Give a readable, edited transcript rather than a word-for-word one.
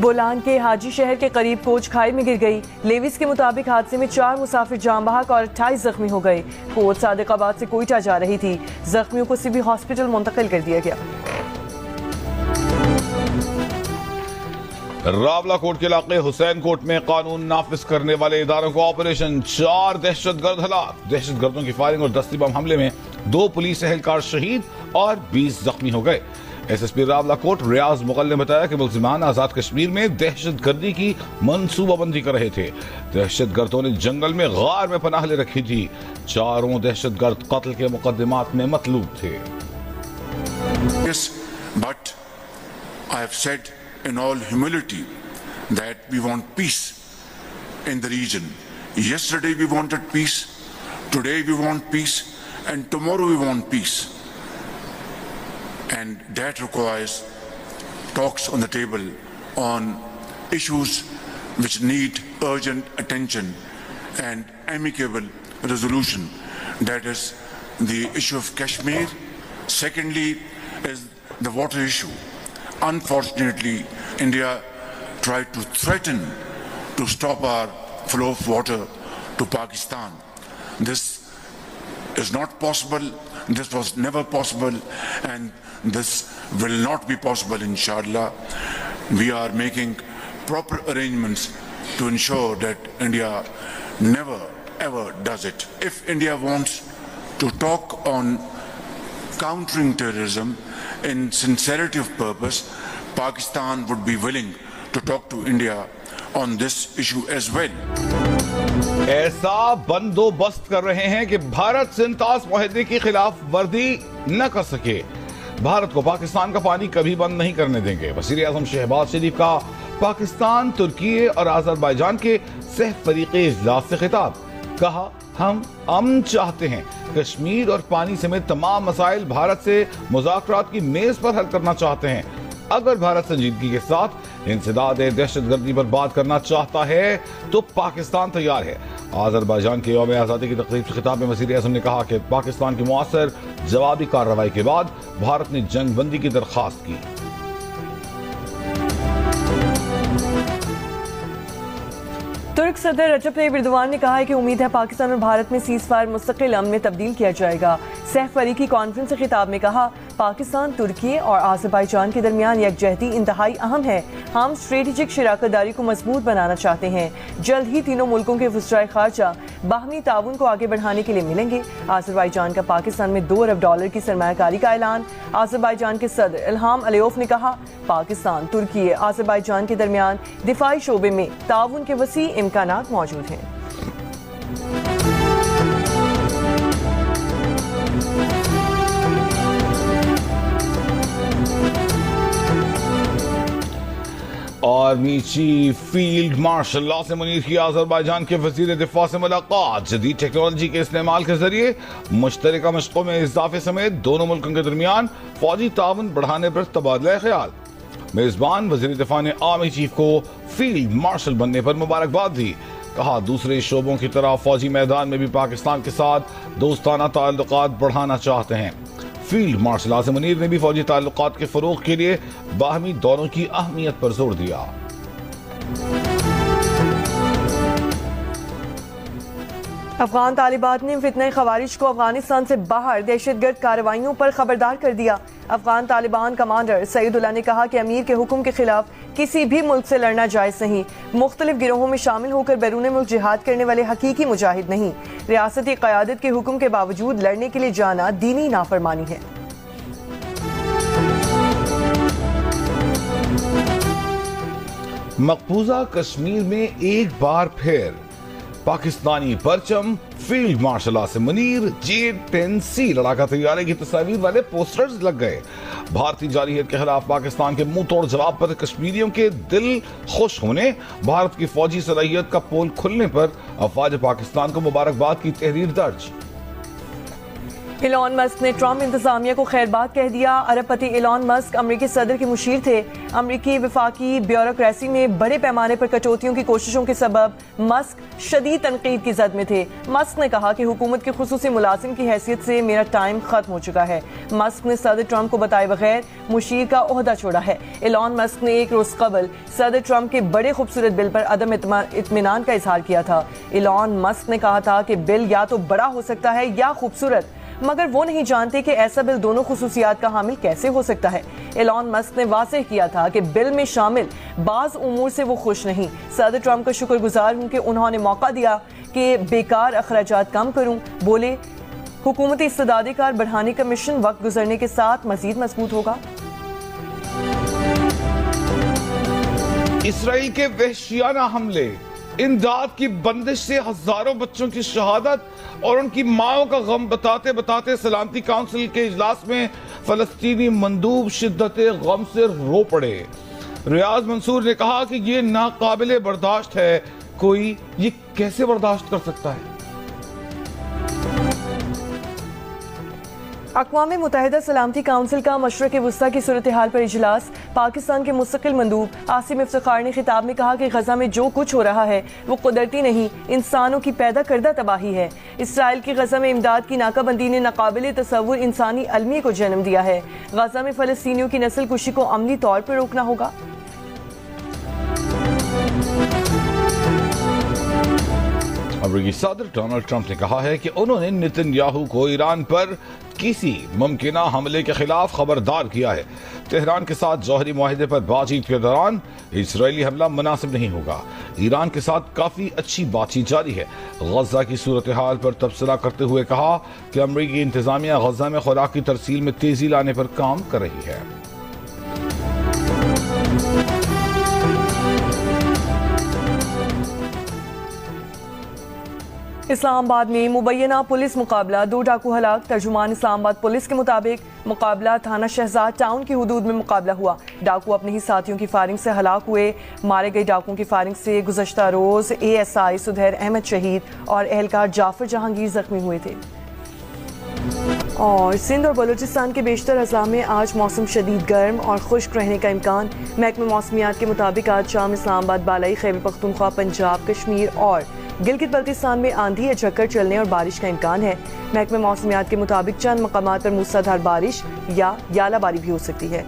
बोलांग के हाजी शहर के करीब कोच खाई में गिर गई। लेविस के मुताबिक हादसे में 4 मुसाफिर जान बहक और 28 जख्मी हो गए। कोच सादिकाबाद से कोयटा जा रही थी। जख्मियों को सिविल हॉस्पिटल मुंतकिल कर दिया गया। रावलाकोट के इलाके हुसैन कोट में कानून नाफिज करने वाले इदारों को ऑपरेशन 4 दहशतगर्द हलाक। दहशतगर्दों की फायरिंग और दस्ती बम हमले में 2 पुलिस एहलकार शहीद और 20 जख्मी हो गए। एसएसपी रावलाकोट रियाज मुगल ने बताया कि मुल्जिमान आजाद कश्मीर में दहशतगर्दी की मंसूबाबंदी कर रहे थे। दहशतगर्दों ने जंगल में गार में पनाह ले रखी थी। चारों दहशतगर्द कत्ल के मुकदमात में मतलूब थे। Yes, but I have said in all humility that we want peace in the region. Yesterday we wanted peace, today we want peace, and tomorrow we want peace. And that requires talks on the table on issues which need urgent attention and amicable resolution. That is the issue of Kashmir. Secondly is the water issue. Unfortunately, India tried to threaten to stop our flow of water to Pakistan. This is not possible. This was never possible, and this will not be possible, inshallah. We are making proper arrangements to ensure that India never ever does it. If India wants to talk on countering terrorism in sincerity of purpose, Pakistan would be willing to talk to India on this issue as well. ऐसा बंदोबस्त कर रहे हैं कि भारत सिंतास मुआहदे की खिलाफ वर्दी न कर सके। भारत को पाकिस्तान का पानी कभी बंद नहीं करने देंगे। वज़ीर आज़म शहबाज शरीफ का पाकिस्तान, तुर्की और अज़रबैजान के सह फरीक़े इजलास से खिताब। कहा, हम अमन चाहते हैं। कश्मीर और पानी समेत तमाम मसाइल भारत से मुज़ाकरात की मेज पर हल करना चाहते हैं। अगर भारत संजीदगी के साथ इंसदाद दहशतगर्दी पर बात करना चाहता है तो पाकिस्तान तैयार है। अज़रबैजान के यौम आज़ादी की तक़रीब से खिताब में वज़ीर आज़म ने कहा कि पाकिस्तान की मुअस्सर जवाबी कार्रवाई के बाद भारत ने जंग बंदी की दरख्वास्त की। तुर्क सदर रजब तय्यिप एर्दोगान ने कहा है कि उम्मीद है पाकिस्तान और भारत में सीज़फायर मुस्तकिल अमन में तब्दील किया जाएगा। सह फरीकी कॉन्फ्रेंस से खिताब में कहा, पाकिस्तान, तुर्की और अज़रबैजान के दरमियान यकजहती इंतहाई अहम है। हम स्ट्रेटेजिक शराकतदारी को मजबूत बनाना चाहते हैं। जल्द ही तीनों मुल्कों के वज़ीराए ख़ारजा बाहमी ताउन को आगे बढ़ाने के लिए मिलेंगे। अज़रबैजान का पाकिस्तान में $2 अरब की सरमायाकारी का ऐलान। अज़रबैजान के सदर इल्हाम अलियोव ने कहा, पाकिस्तान, तुर्की, अज़रबैजान के दरमियान दिफाई शोबे में ताउन के वसी इम्कानात मौजूद हैं। Army chief field marshal Asim Munir की अज़रबैजान के वज़ीर दिफा से मुलाकात। जदीद टेक्नोलॉजी के इस्तेमाल के जरिए मुश्तरका मशक़ों में इजाफे समेत दोनों मुल्कों के दरमियान फौजी ताउन बढ़ाने पर तबादला ख्याल। मेज़बान वज़ीर दिफा ने आर्मी चीफ को फील्ड मार्शल बनने पर मुबारकबाद दी। कहा, दूसरे शोबों की तरह फौजी मैदान में भी पाकिस्तान के साथ दोस्ताना ताल्लुकात बढ़ाना चाहते हैं। फील्ड मार्शल आसिम मुनीर ने भी फौजी ताल्लुकात के फरोग के लिए बाहमी दौरों की अहमियत पर जोर दिया। अफगान तालिबान ने फितने खवारिज को अफगानिस्तान से बाहर दहशतगर्द कार्रवाइयों पर खबरदार कर दिया। अफगान तालिबान कमांडर सईदुल्लाह ने कहा कि अमीर के हुक्म के खिलाफ किसी भी मुल्क से लड़ना जायज़ नहीं। मुख्तलिफ गिरोहों में शामिल होकर बैरून मुल्क जिहाद करने वाले हकीकी मुजाहिद नहीं। रियासती क़यादत के हुक्म के बावजूद लड़ने के लिए जाना दीनी नाफरमानी है। मकबूजा कश्मीर में एक बार फिर पाकिस्तानी परचम। Field marshal Asim Munir J-10C लड़ाका तैयारी की तस्वीर वाले पोस्टर्स लग गए। भारतीय जारहियत के खिलाफ पाकिस्तान के मुंह तोड़ जवाब पर कश्मीरियों के दिल खुश होने, भारत की फौजी सलाहियत का पोल खुलने पर अफवाज पाकिस्तान को मुबारकबाद की तहरीर दर्ज। एलॉन मस्क ने ट्रंप इंतजामिया को खैरबाद कह दिया। अरबपति एलॉन मस्क अमरीकी सदर के मुशीर थे। अमरीकी वफाकी ब्यूरोक्रेसी में बड़े पैमाने पर कटौतियों की कोशिशों के सबब मस्क शदीद तनकीद की जद में थे। मस्क ने कहा कि हुकूमत के खुसूसी मुलाजिम की हैसियत से मेरा टाइम खत्म हो चुका है। मस्क ने सदर ट्रंप को बताए बगैर मुशीर का ओहदा छोड़ा है। एलॉन मस्क ने एक रोज कबल सदर ट्रंप के बड़े खूबसूरत बिल पर अदम इत्मीनान का इजहार किया था। एलॉन मस्क ने कहा था कि बिल या तो बड़ा हो सकता है या खूबसूरत, मगर वो नहीं जानते कि ऐसा बिल दोनों खुसूसियात का हामिल कैसे हो सकता है। एलॉन मस्क ने वाज़ेह किया था कि बिल में शामिल बाज़ उमूर से वो खुश नहीं। सदर ट्रंप का शुक्रगुजार हूँ कि उन्होंने मौका दिया कि बेकार अखराजात कम करूँ। बोले हुकूमती इस्तेदादी कार बढ़ाने का मिशन वक्त गुजरने के साथ मजीद मजबूत होगा। इसराइल के वहशियाना हमले, इमदाद की बंदिश से हजारों बच्चों की शहादत और उनकी माओं का गम बताते बताते सलामती काउंसिल के इजलास में फलस्तीनी मंदूब शिद्दत गम से रो पड़े। रियाज मंसूर ने कहा कि ये नाकाबिले बर्दाश्त है, कोई ये कैसे बर्दाश्त कर सकता है। अक़वाम मुत्तहिदा सलामती काउंसिल का मशरक़ वुस्ता की सूरत हाल पर इजलास। पाकिस्तान के मुस्तकिल मंदूब आसिम इफ्तिखार ने खिताब में कहा कि गजा में जो कुछ हो रहा है वो कुदरती नहीं, इंसानों की पैदा करदा तबाही है। इसराइल की गजा में इमदाद की नाकाबंदी ने नाकाबिले तसव्वुर इंसानी अलमी को जन्म दिया है। गजा में फ़लस्तीनियों की नस्ल कुशी को अमली तौर पर रोकना होगा। अमेरिकी सदर डोनाल्ड ट्रंप ने कहा है कि उन्होंने नेतन्याहू को ईरान पर किसी मुमकिना हमले के खिलाफ खबरदार किया है। तेहरान के साथ जौहरी मुआहिदे पर बातचीत के दौरान इसराइली हमला मुनासिब नहीं होगा। ईरान के साथ काफी अच्छी बातचीत जारी है। गजा की सूरत हाल पर तबसरा करते हुए कहा कि अमेरिकी इंतजामिया गजा में खुराक की तरसील में तेजी लाने पर काम कर रही है। इस्लामाबाद में मुबैना पुलिस मुकाबला, 2 डाकू हलाक। तर्जुमान इस्लामाबाद पुलिस के मुताबिक मुकाबला थाना शहजाद टाउन की हुदूद में मुकाबला हुआ। डाकू अपने ही साथियों की फायरिंग से हलाक हुए। मारे गए डाकुओं की फायरिंग से गुज़श्ता रोज ASI सुधैर अहमद शहीद और एहलकार जाफर जहांगीर जख्मी हुए थे। और सिंध और बलूचिस्तान के बेशतर अजला में आज मौसम शदीद गर्म और खुश्क रहने का इम्कान। महकमे मौसमियात के मुताबिक आज शाम इस्लामाबाद, बालाई, खैबर पख्तूनख्वा, पंजाब, कश्मीर और गिलगित बल्तिस्तान में आंधी या झक्कर चलने और बारिश का इम्कान है। महकमे मौसमियात के मुताबिक चंद मकामात पर मूसलाधार बारिश या यालाबारी भी हो सकती है।